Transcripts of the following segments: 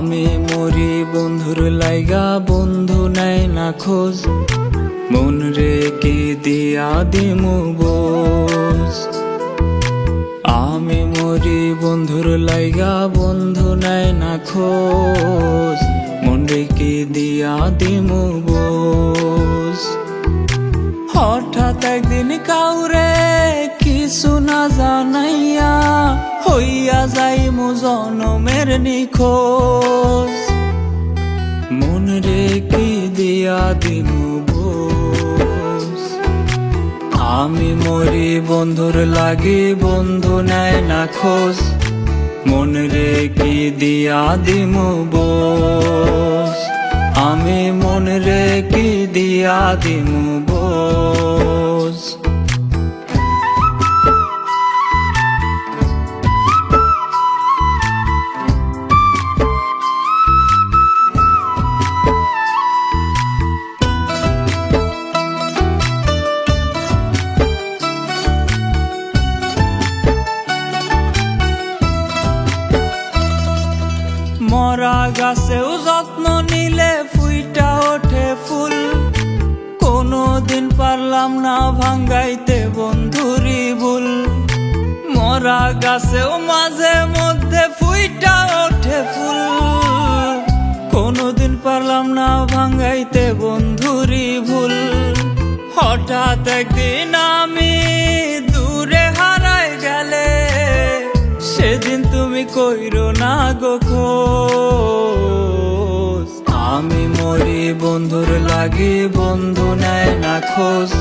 আমি মরি বন্ধুর লাইগা, বন্ধু নেয় না খোঁজ, মন রেখে দিয়া দিমু বোঝ। আমি মরি বন্ধুর লাইগা, বন্ধু নেয় না খোঁজ, মন রেখে দিয়া দিমু বোঝ। হঠাৎ একদিন কাউরে কিছু না জানাইয়া হইয়া যাইমু জনমের নিখোঁজ, মন রেখে দিয়া দিমু বোঝ। আমি মরি বন্ধুর লাগি, বন্ধু নেয় না খোঁজ, মন রেখে দিয়া দিমু বোঝ। আমি মন রেখে দিয়া দিমু বোঝ। মরা গাছেও যত্ন নিলে ফুইটা ওঠে ফুল, কোনদিন পারলাম না ভাঙ্গাইতে বন্ধুরি ভুল। মরা গাছেও মাঝে মধ্যে ফুইটা ওঠে ফুল, কোনদিন পারলাম না ভাঙ্গাইতে বন্ধুরি ভুল। হঠাৎ একদিন আমি দূরে হারাই গেলে, সেদিন তুমি কইরো না গো খোঁজ। আমি মরি বন্ধুর লাগি, বন্ধু নেয় না খোঁজ,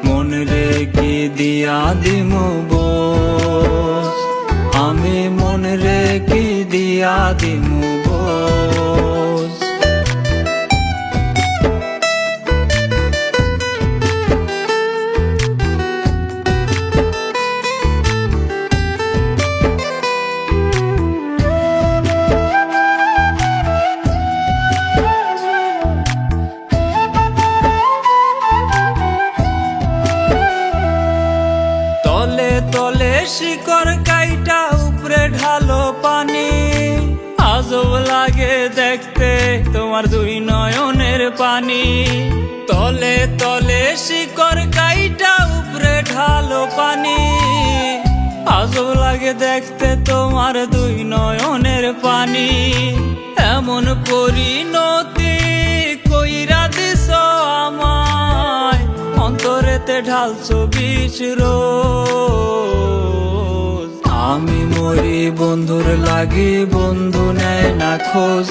মন রেখে দিয়া দিমু বোঝ। আমি মন রেখে দিয়া দিমু বোঝ। তলে তলে শিকড় কাইটা উপরে ঢালো পানি, আজব লাগে দেখতে তোমার দুই নয়নের পানি। তলে তলে শিকড় কাইটা উপরে ঢালো পানি, আজব লাগে দেখতে তোমার দুই নয়নের পানি। এমন পরিণতি কইরা দিছ আমায়, অন্তরেতে ঢালছো বিষ রোজ। আমি মরি বন্ধুর লাগি, বন্ধু নেয় না খোঁজ,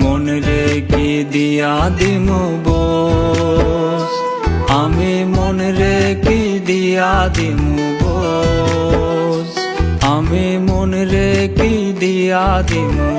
মন রেখে দিয়া দিমু বোঝ। আমি মন রেখে দিয়া দিমু বোঝ। আমি মন রেখে দিয়া দিমু।